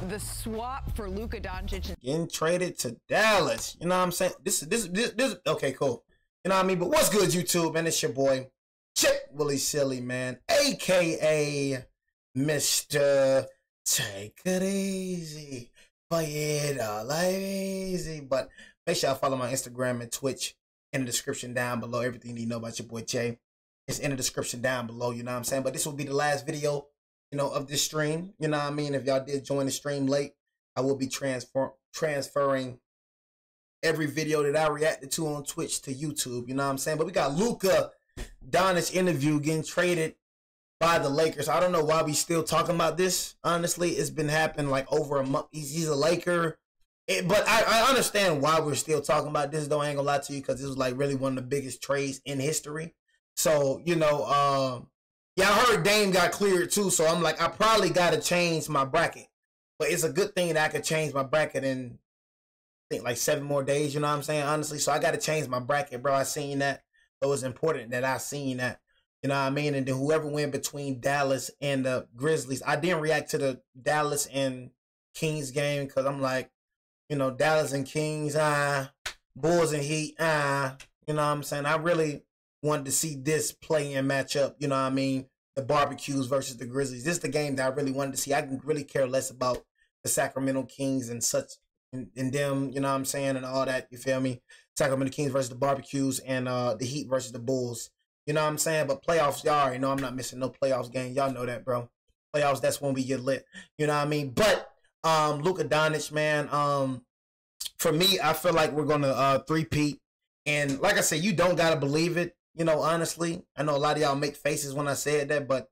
The swap for Luka Doncic getting traded to Dallas. You know what I'm saying? This okay, cool. You know what I mean? But what's good, YouTube, man? It's your boy, Chip Willie Silly, man, aka Mr. Take It Easy. But yeah, life easy. But make sure y'all follow my Instagram and Twitch in the description down below. Everything you need to know about your boy Jay is in the description down below. You know what I'm saying? But this will be the last video, you know, of this stream. You know what I mean? If y'all did join the stream late, I will be transferring every video that I reacted to on Twitch to YouTube. You know what I'm saying? But we got Luka Doncic interview getting traded by the Lakers. I don't know why we still talking about this. Honestly, it's been happening like over a month. He's a Laker. But I understand why we're still talking about this, though. I ain't gonna lie to you, because this was like really one of the biggest trades in history. So, you know, yeah, I heard Dame got cleared too. So I'm like, I probably got to change my bracket. But it's a good thing that I could change my bracket in, I think, like 7 more days. You know what I'm saying? Honestly. So I got to change my bracket, bro. I seen that. So it's important that I seen that. You know what I mean? And then whoever went between Dallas and the Grizzlies, I didn't react to the Dallas and Kings game because I'm like, you know, Dallas and Kings, Bulls and Heat, you know what I'm saying? I really wanted to see this play and match up, you know what I mean? The barbecues versus the Grizzlies. This is the game that I really wanted to see. I can really care less about the Sacramento Kings and such, and them, you know what I'm saying, and all that, you feel me? Sacramento Kings versus the barbecues and the Heat versus the Bulls. You know what I'm saying? But playoffs, y'all already know I'm not missing no playoffs game. Y'all know that, bro. Playoffs, that's when we get lit. You know what I mean? But Luka Doncic, man, for me, I feel like we're gonna three-peat. And like I said, you don't gotta believe it, you know, honestly. I know a lot of y'all make faces when I said that, but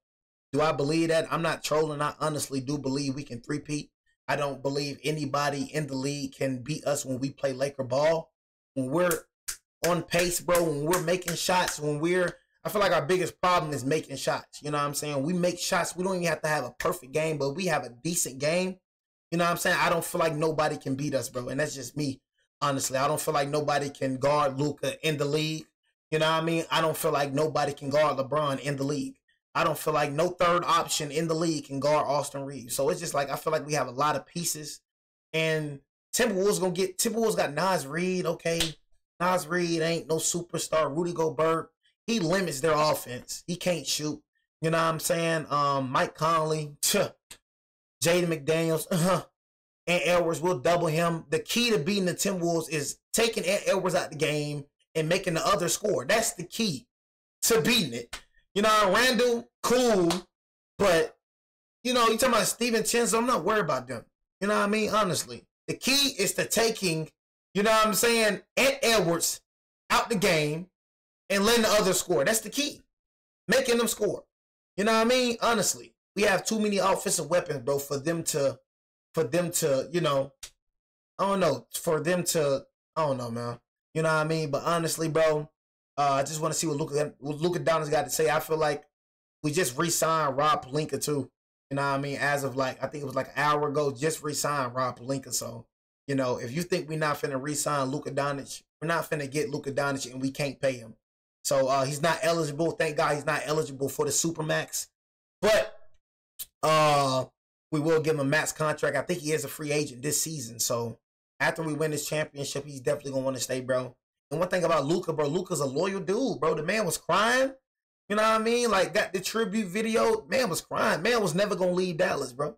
do I believe that? I'm not trolling. I honestly do believe we can three-peat. I don't believe anybody in the league can beat us when we play Laker ball. When we're on pace, bro, when we're making shots, I feel like our biggest problem is making shots. You know what I'm saying? We make shots. We don't even have to have a perfect game, but we have a decent game. You know what I'm saying? I don't feel like nobody can beat us, bro. And that's just me, honestly. I don't feel like nobody can guard Luka in the league. You know what I mean? I don't feel like nobody can guard LeBron in the league. I don't feel like no third option in the league can guard Austin Reeves. So it's just like, I feel like we have a lot of pieces. And Timberwolves got Naz Reid, okay? Naz Reid ain't no superstar. Rudy Gobert, he limits their offense. He can't shoot. You know what I'm saying? Mike Conley, Jaden McDaniels, and Edwards will double him. The key to beating the Timberwolves is taking Edwards out the game and making the other score. That's the key to beating it. You know, Randall, cool, but, you know, you talking about Steven Chenzo, I'm not worried about them. You know what I mean? Honestly. The key is to taking, you know what I'm saying, Ant Edwards out the game and letting the other score. That's the key. Making them score. You know what I mean? Honestly. We have too many offensive weapons, bro, for them to, you know, I don't know, I don't know, man. You know what I mean? But honestly, bro, I just want to see what Luka Doncic got to say. I feel like we just re-signed Rob Pelinka too. You know what I mean? As of like, I think it was like an hour ago, just re-signed Rob Pelinka. So, you know, if you think we're not finna re-sign Luka Doncic, we're not finna get Luka Doncic and we can't pay him. So he's not eligible. Thank God he's not eligible for the Supermax. But we will give him a max contract. I think he is a free agent this season. So after we win this championship, he's definitely gonna want to stay, bro. And one thing about Luka, bro, Luka's a loyal dude, bro. The man was crying. You know what I mean? Like, got the tribute video. Man was crying. Man was never gonna leave Dallas, bro.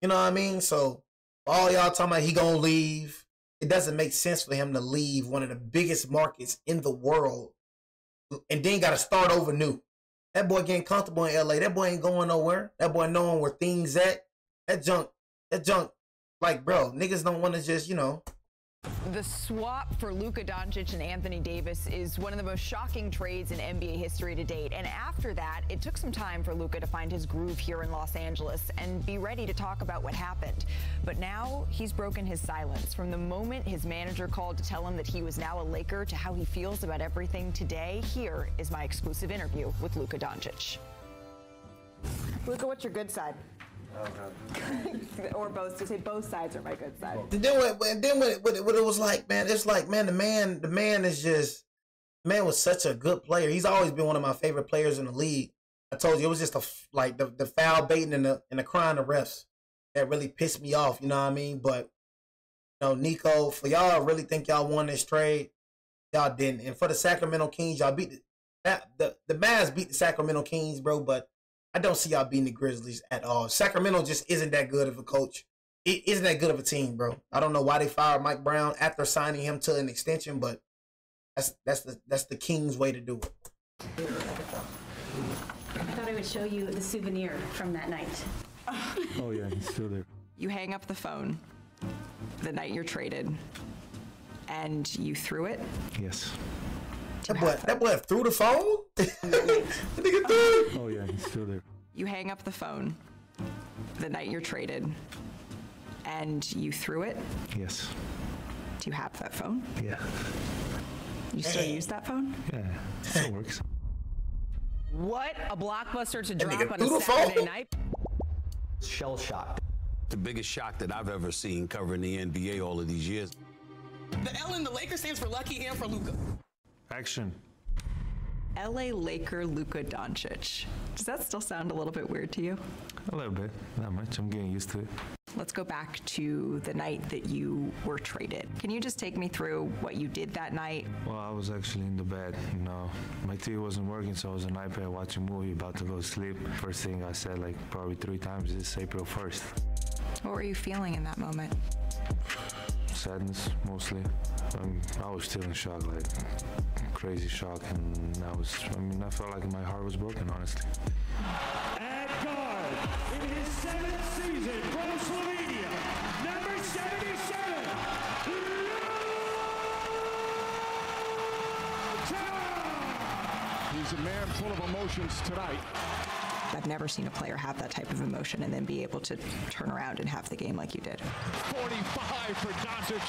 You know what I mean? So all y'all talking about he gonna leave, it doesn't make sense for him to leave one of the biggest markets in the world and then got to start over new. That boy getting comfortable in LA. That boy ain't going nowhere. That boy knowing where things at. That junk, like, bro, niggas don't want to just, you know. The swap for Luka Doncic and Anthony Davis is one of the most shocking trades in NBA history to date. And after that, it took some time for Luka to find his groove here in Los Angeles and be ready to talk about what happened. But now he's broken his silence. From the moment his manager called to tell him that he was now a Laker to how he feels about everything today, here is my exclusive interview with Luka Doncic. Luka, what's your good side? Or both, to say both sides are my good side. And then what it was like, man, it's like, man, the man is just, man was such a good player. He's always been one of my favorite players in the league. I told you, it was just the foul baiting and the crying the refs. that really pissed me off, you know what I mean? But, you know, Nico, for y'all really think y'all won this trade, y'all didn't. And for the Sacramento Kings, y'all beat the Mavs beat the Sacramento Kings, bro, but I don't see y'all beating the Grizzlies at all. Sacramento just isn't that good of a coach. It isn't that good of a team, bro. I don't know why they fired Mike Brown after signing him to an extension, but that's the Kings' way to do it. I thought I would show you the souvenir from that night. Oh yeah, he's still there. You hang up the phone the night you're traded, and you threw it. Yes. That boy threw the phone? The nigga threw it. Oh yeah, he's still there. You hang up the phone the night you're traded, and you threw it. Yes. Do you have that phone? Yeah. You still use that phone? Yeah, it still works. What a blockbuster to nigga drop on threw a the Saturday phone? night. Shell shocked. The biggest shock that I've ever seen covering the NBA all of these years. The L in the Lakers stands for lucky and for Luka. Action. LA Laker Luka Doncic. Does that still sound a little bit weird to you? A little bit, not much. I'm getting used to it. Let's go back to the night that you were traded. Can you just take me through what you did that night? Well, I was actually in the bed, you know. My TV wasn't working, so I was on iPad watching a movie, about to go to sleep. First thing I said, like, probably 3 times is April 1st. What were you feeling in that moment? Sadness, mostly. I was still in shock, like, crazy shock, and I felt like my heart was broken, honestly. At guard, in his 7th season from Slovenia, number 77, Luka! He's a man full of emotions tonight. I've never seen a player have that type of emotion and then be able to turn around and have the game like you did. 45 for Doncic.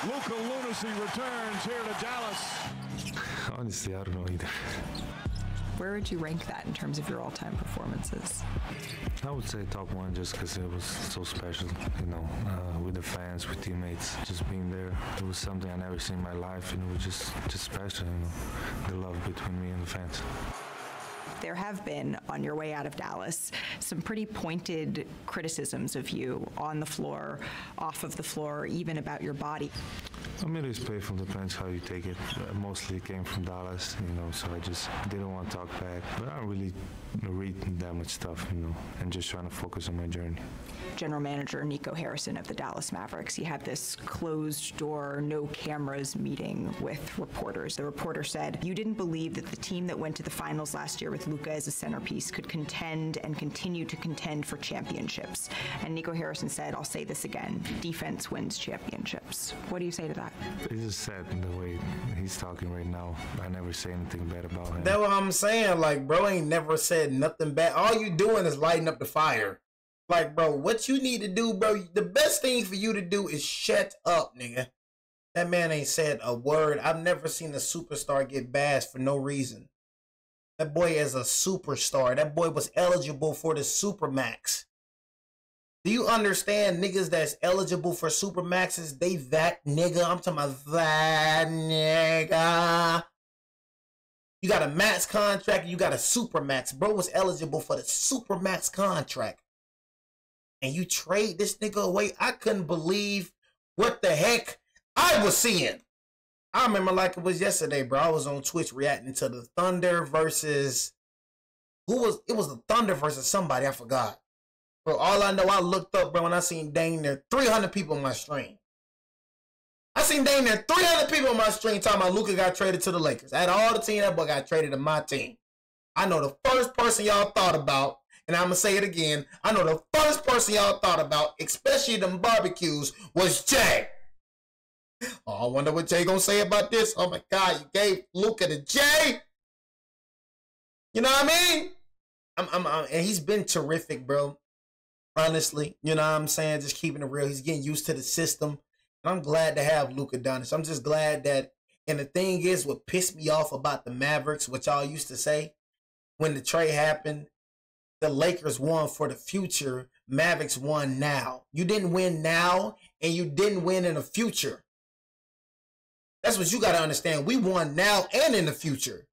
Luka lunacy returns here to Dallas. Honestly, I don't know either. Where would you rank that in terms of your all-time performances? I would say top 1 just because it was so special, you know, with the fans, with teammates, just being there. It was something I never seen in my life, and it was just special, you know, the love between me and the fans. There have been, on your way out of Dallas, some pretty pointed criticisms of you on the floor, off of the floor, even about your body. I mean, it's playful, depends how you take it. Mostly it came from Dallas, you know, so I just didn't want to talk back. But I don't really read that much stuff, you know, and just trying to focus on my journey. General Manager Nico Harrison of the Dallas Mavericks, he had this closed-door, no cameras meeting with reporters. The reporter said, "You didn't believe that the team that went to the finals last year with Luka as a centerpiece could contend and continue to contend for championships." And Nico Harrison said, "I'll say this again, defense wins championships." What do you say to that? It's just sad in the way he's talking right now. I never say anything bad about him. That's what I'm saying. Like, bro ain't never said nothing bad. All you doing is lighting up the fire. Like, bro, what you need to do, bro, the best thing for you to do is shut up, nigga. That man ain't said a word. I've never seen a superstar get bashed for no reason. That boy is a superstar. That boy was eligible for the Supermax. Do you understand niggas that's eligible for Supermaxes? They that nigga. I'm talking about that nigga. You got a max contract, you got a Supermax. Bro was eligible for the Supermax contract. And you trade this nigga away? I couldn't believe what the heck I was seeing. I remember like it was yesterday, bro. I was on Twitch reacting to the Thunder versus... It was the Thunder versus somebody, I forgot. Bro, all I know, I looked up, bro, and I seen dang near 300 people on my stream. I seen dang near 300 people on my stream talking about Luka got traded to the Lakers. I had all the team, that boy got traded to my team. I know the first person y'all thought about, and I'm going to say it again, I know the first person y'all thought about, especially them barbecues, was Jay. Oh, I wonder what Jay going to say about this. Oh, my God, you gave Luka to Jay? You know what I mean? And he's been terrific, bro. Honestly, you know what I'm saying? Just keeping it real. He's getting used to the system. And I'm glad to have Luka Doncic. I'm just glad that, and the thing is, what pissed me off about the Mavericks, what y'all used to say, when the trade happened, the Lakers won for the future, Mavericks won now. You didn't win now, and you didn't win in the future. That's what you got to understand. We won now and in the future.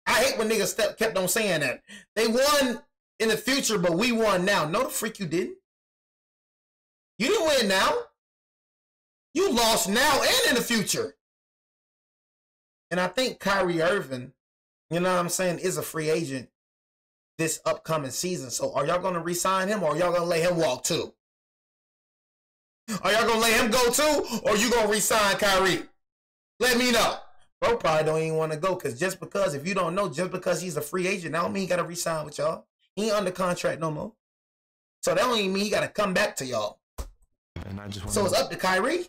I hate when niggas kept on saying that. They won in the future, but we won now. No, the freak you didn't. You didn't win now. You lost now and in the future. And I think Kyrie Irving, you know what I'm saying, is a free agent this upcoming season. So are y'all going to re-sign him or are y'all going to let him walk too? Are y'all going to let him go too or you going to re-sign Kyrie? Let me know. Bro probably don't even want to go because just because, if you don't know, just because he's a free agent, that don't mean he got to re-sign with y'all. He ain't under contract no more. So that don't even mean he got to come back to y'all. And I just so it's up to Kyrie?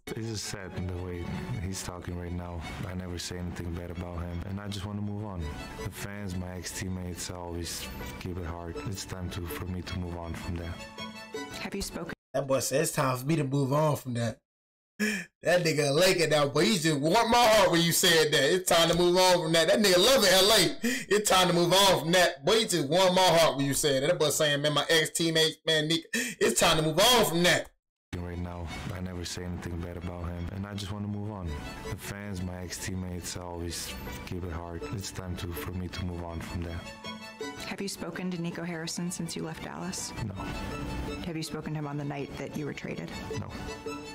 It's just sad in the way he's talking right now. I never say anything bad about him, and I just want to move on. The fans, my ex-teammates, always keep it hard. It's time for me to move on from that. Have you spoken? That boy said it's time for me to move on from that. That nigga a Laker now, but he just warmed my heart when you said that. It's time to move on from that. That nigga love it, LA. It's time to move on from that. Boy, he just warmed my heart when you said that. That boy saying, man, my ex-teammates, man, Nick, it's time to move on from that. Right now, I never say anything bad about him, and I just want to move on. The fans, my ex-teammates, always keep it hard. It's time for me to move on from that. Have you spoken to Nico Harrison since you left Dallas? No. Have you spoken to him on the night that you were traded? No.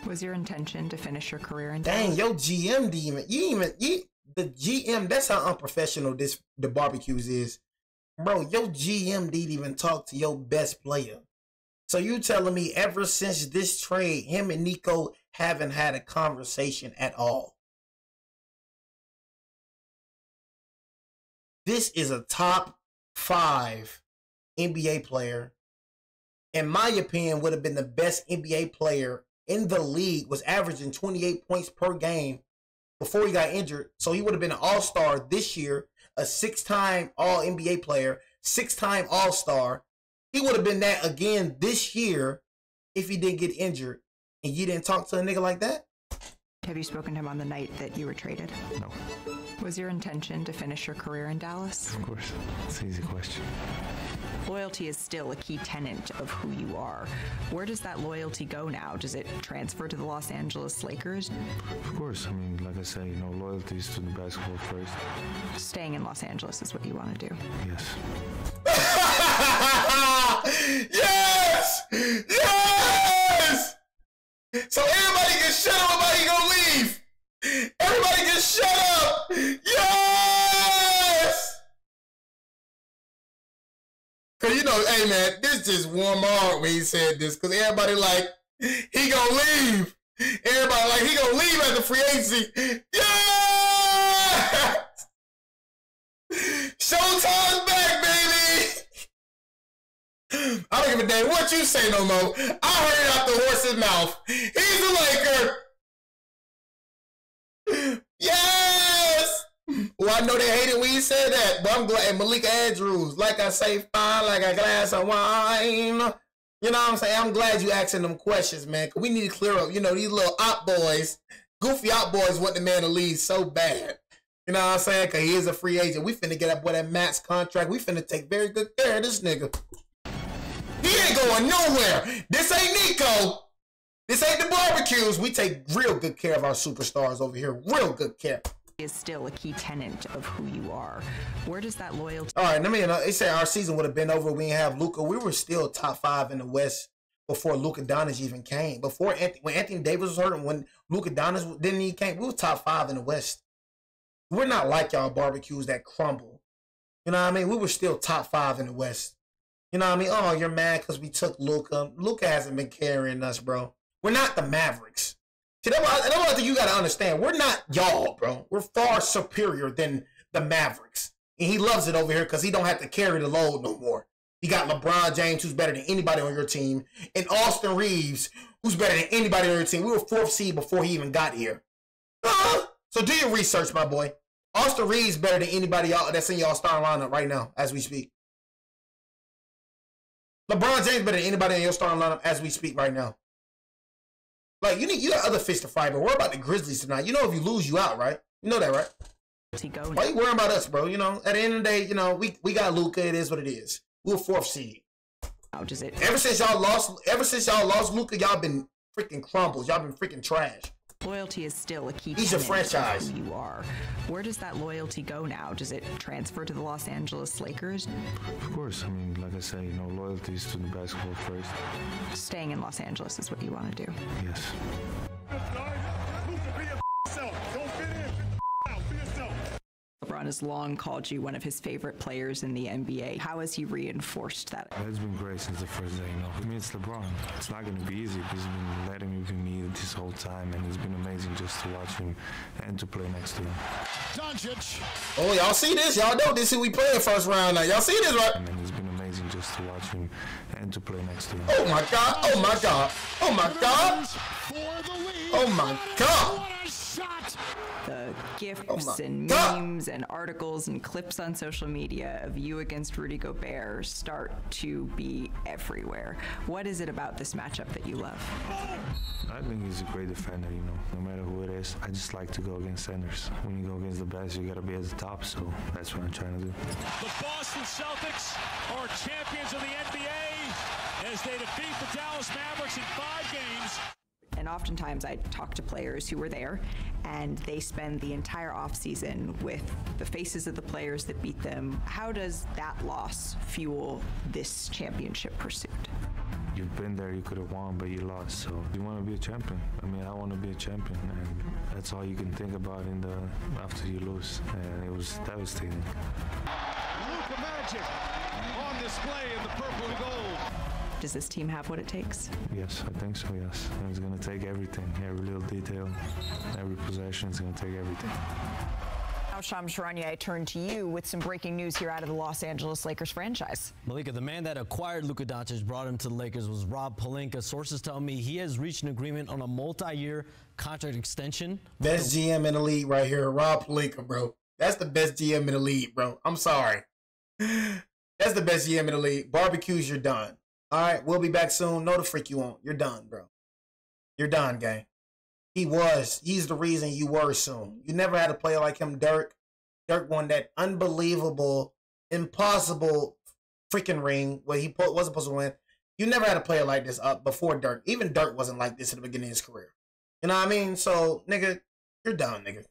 Was your intention to finish your career in Dang, Dallas? your GM the GM, that's how unprofessional the barbecues is. Bro, your GM didn't even talk to your best player. So you telling me ever since this trade, him and Nico haven't had a conversation at all? This is a top 5 NBA player. In my opinion, would have been the best NBA player in the league, was averaging 28 points per game before he got injured. So he would have been an all-star this year, a 6-time all-NBA player, 6-time all-star. He would have been that again this year if he didn't get injured. And you didn't talk to a nigga like that? Have you spoken to him on the night that you were traded? No. Was your intention to finish your career in Dallas? Of course. It's an easy question. Loyalty is still a key tenet of who you are. Where does that loyalty go now? Does it transfer to the Los Angeles Lakers? Of course. I mean, like I said, loyalty is to the basketball first. Staying in Los Angeles is what you want to do. Yes. Yes! Yes! So everybody can shut up about he gonna leave. Everybody can shut up. Yes! Cause hey man, this just warmed my heart when he said this. Cause everybody like, he gonna leave. Everybody like, he gonna leave at the free agency. Yes! Showtime's back, baby! I don't give a damn what you say no more. I heard it out the horse's mouth. He's a Laker. Yes! Well, I know they hated when you said that, but I'm glad. And Malik Andrews, like I say, fine, like a glass of wine. You know what I'm saying? I'm glad you asking them questions, man, because we need to clear up. These little op boys, goofy op boys want the man to leave so bad. You know what I'm saying? Because he is a free agent. We finna get up with that max contract. We finna take very good care of this nigga. He ain't going nowhere. This ain't Nico. This ain't the barbecues. We take real good care of our superstars over here. Real good care. Is still a key tenet of who you are. Where does that loyalty? All right, they say our season would have been over. We didn't have Luka. We were still top 5 in the West before Luka Doncic even came. Before when Anthony Davis was hurt and when Luka Doncic didn't even came, we were top 5 in the West. We're not like y'all barbecues that crumble. You know what I mean? We were still top 5 in the West. You know what I mean? Oh, you're mad because we took Luka. Luka hasn't been carrying us, bro. We're not the Mavericks. See, that's what I think you got to understand. We're not y'all, bro. We're far superior than the Mavericks. And he loves it over here because he don't have to carry the load no more. You got LeBron James, who's better than anybody on your team, and Austin Reeves, who's better than anybody on your team. We were 4th seed before he even got here. So do your research, my boy. Austin Reeves better than anybody that's in y'all starting lineup right now as we speak. LeBron James better than anybody in your starting lineup as we speak right now. Like, you got other fish to fry, but worry about the Grizzlies tonight. You know if you lose, you out, right? You know that, right? Why you worrying about us, bro? At the end of the day, we got Luka. It is what it is. We're 4th seed. How does it? Ever since y'all lost Luka, y'all been freaking crumbles. Y'all been freaking trash. Loyalty is still a key. He's a franchise. Who you are. Where does that loyalty go now? Does it transfer to the Los Angeles Lakers? Of course, I mean, like I say, you know, loyalty is to the basketball first. Staying in Los Angeles is what you want to do. Yes. LeBron has long called you one of his favorite players in the NBA. How has he reinforced that? It's been great since the first day, you know. I mean, it's LeBron. It's not going to be easy because he's been letting me be me this whole time, and it's been amazing just to watch him and to play next to him. Doncic. Oh, y'all see this? Y'all know this is who we playing first round now. Y'all see this, right? And it's been amazing just to watch him and to play next to him. Oh, my God. Oh, my God. Oh, my God. Oh, my God. The gifs and memes and articles and clips on social media of you against Rudy Gobert start to be everywhere. What is it about this matchup that you love? I think he's a great defender, you know. No matter who it is, I just like to go against centers. When you go against the best, you got to be at the top, so that's what I'm trying to do. The Boston Celtics are champions of the NBA as they defeat the Dallas Mavericks in 5 games. And oftentimes I talk to players who were there, and they spend the entire offseason with the faces of the players that beat them. How does that loss fuel this championship pursuit? You've been there, you could have won, but you lost. So you want to be a champion. I mean, I want to be a champion, and that's all you can think about after you lose. And it was devastating. Luka Magic on display in the purple and gold. Does this team have what it takes? Yes, I think so, yes. And it's going to take everything, every little detail, every possession is going to take everything. Now, Shams Charania, I turn to you with some breaking news here out of the Los Angeles Lakers franchise. Malika, the man that acquired Luka Doncic, brought him to the Lakers, was Rob Pelinka. Sources tell me he has reached an agreement on a multi-year contract extension. Best GM in the league right here, Rob Pelinka, bro. That's the best GM in the league, bro. I'm sorry. That's the best GM in the league. Barbecues, you're done. All right, we'll be back soon. Know the freak you want. You're done, bro. You're done, gang. He's the reason you were soon. You never had a player like him, Dirk. Dirk won that unbelievable, impossible freaking ring where he wasn't supposed to win. You never had a player like this before Dirk. Even Dirk wasn't like this at the beginning of his career. You know what I mean? So, nigga, you're done, nigga.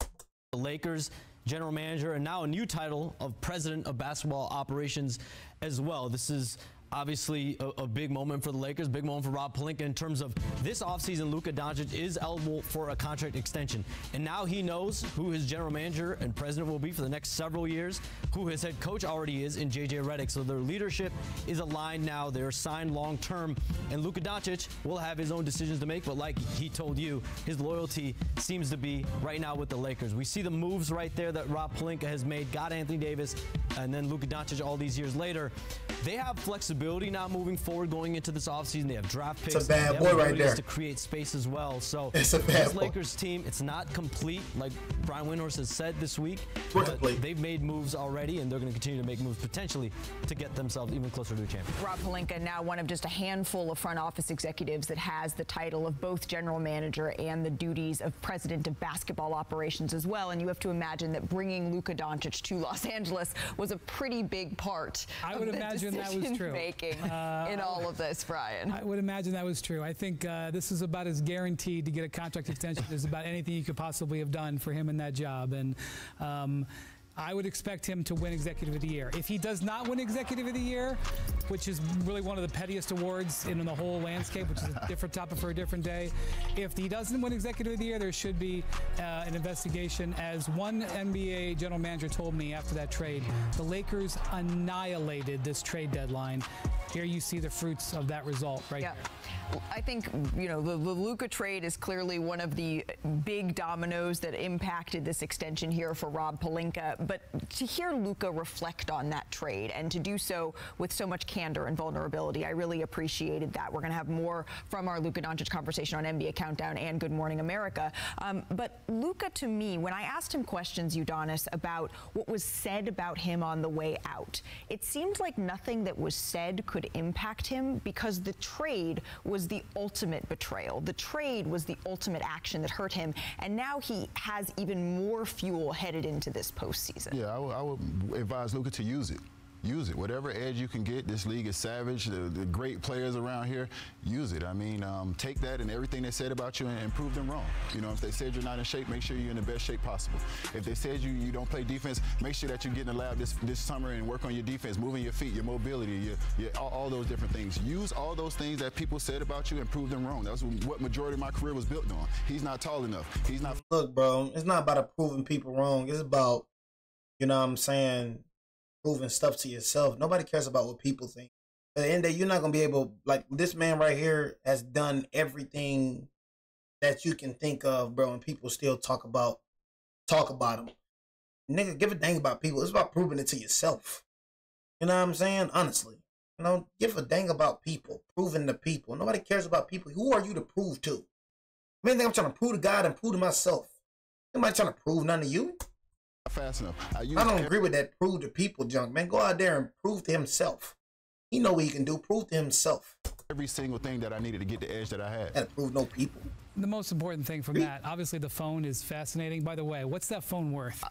The Lakers general manager, and now a new title of president of basketball operations as well. This is obviously a big moment for the Lakers, big moment for Rob Pelinka in terms of this offseason. Luka Doncic is eligible for a contract extension, and now he knows who his general manager and president will be for the next several years, who his head coach already is in JJ Redick. So their leadership is aligned now. They're signed long term, and Luka Doncic will have his own decisions to make, but like he told you, his loyalty seems to be right now with the Lakers. We see the moves right there that Rob Pelinka has made, got Anthony Davis, and then Luka Doncic all these years later. They have flexibility now moving forward going into this offseason. They have draft picks. It's a bad boy right there. To create space as well. So it's a bad this Lakers team, it's not complete, like Brian Windhorst has said this week. But they've made moves already, and they're going to continue to make moves potentially to get themselves even closer to a champion. Rob Pelinka, now one of just a handful of front office executives that has the title of both general manager and the duties of president of basketball operations as well. And you have to imagine that bringing Luka Doncic to Los Angeles was a pretty big part of the decision-making in all of this, Brian. I would imagine that was true. I think this is about as guaranteed to get a contract extension as about anything you could possibly have done for him in that job. And I would expect him to win Executive of the Year. If he does not win Executive of the Year, which is really one of the pettiest awards in the whole landscape, which is a different topic for a different day. If he doesn't win Executive of the Year, there should be an investigation. As one NBA general manager told me after that trade, the Lakers annihilated this trade deadline. Here you see the fruits of that result, right? Yeah. I think, you know, the Luka trade is clearly one of the big dominoes that impacted this extension here for Rob Pelinka. But to hear Luka reflect on that trade and to do so with so much candor and vulnerability, I really appreciated that. We're going to have more from our Luka Doncic conversation on NBA Countdown and Good Morning America. But Luka, to me, when I asked him questions, Udonis, about what was said about him on the way out, it seemed like nothing that was said could impact him because the trade was the ultimate betrayal. The trade was the ultimate action that hurt him, and now he has even more fuel headed into this postseason. Yeah, I would advise Luka to use it. use it. Whatever edge you can get, this league is savage. The great players around here, use it. I mean, take that and everything they said about you and prove them wrong. You know, if they said you're not in shape, make sure you're in the best shape possible. If they said you don't play defense, make sure that you get in the lab this summer and work on your defense, moving your feet, your mobility, all those different things. Use all those things that people said about you and prove them wrong. That's what majority of my career was built on. He's not tall enough. He's not. Look, bro, it's not about proving people wrong. It's about, you know what I'm saying, proving stuff to yourself. Nobody cares about what people think. At the end of the day, you're not going to be able, like, this man right here has done everything that you can think of, bro, and people still talk about him. Nigga, give a dang about people. It's about proving it to yourself. You know what I'm saying? Honestly. You know, give a dang about people, proving to people. Nobody cares about people. Who are you to prove to? I mean, I'm trying to prove to God and prove to myself. Nobody trying to prove none to you. Fast enough. I don't agree with that prove to people junk, man. Go out there and prove to himself. He know what he can do. Prove to himself. Every single thing that I needed to get the edge that I had. Had to prove no people. The most important thing from that, obviously the phone is fascinating. By the way, what's that phone worth?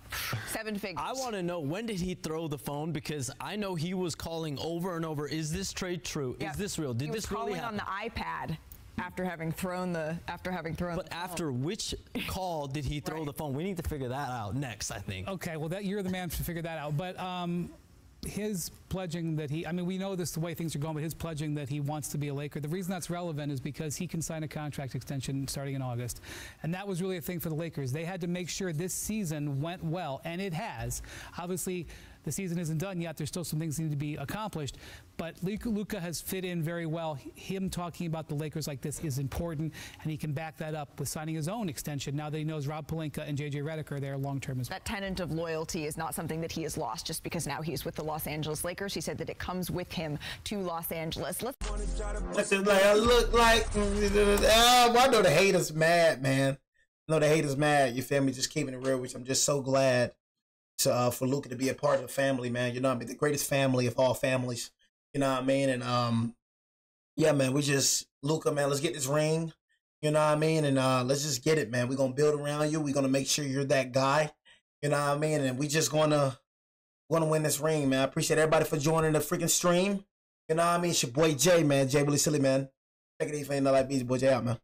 7 figures. I want to know, when did he throw the phone? Because I know he was calling over and over, is this trade true? Is this real? Did this really happen? He was calling on the iPad after having thrown the But after which call did he throw the phone? We need to figure that out next, I think. Okay, well, you're the man to figure that out. But his pledging that I mean, we know this the way things are going, but his pledging that he wants to be a Laker, the reason that's relevant is because he can sign a contract extension starting in August. And that was really a thing for the Lakers. They had to make sure this season went well, and it has. Obviously, the season isn't done yet. There's still some things that need to be accomplished. But Luka has fit in very well. Him talking about the Lakers like this is important, and he can back that up with signing his own extension now that he knows Rob Pelinka and J.J. Redick are there long-term as well. That tenet of loyalty is not something that he has lost just because now he's with the Los Angeles Lakers. He said that it comes with him to Los Angeles. Listen, like, I look like, I know the haters mad, man. I know the haters mad, you feel me? Just keeping it real, which I'm just so glad for Luka to be a part of the family, man. You know what I mean? The greatest family of all families. You know what I mean? And yeah, man, Luka, man, let's get this ring. You know what I mean? And let's just get it, man. We're gonna build around you. We're gonna make sure you're that guy. You know what I mean? And we just gonna win this ring, man. I appreciate everybody for joining the freaking stream. You know what I mean? It's your boy Jay, man. Jay Willie Silly, man. Take it easy, man. Like Beast Boy Jay out, man.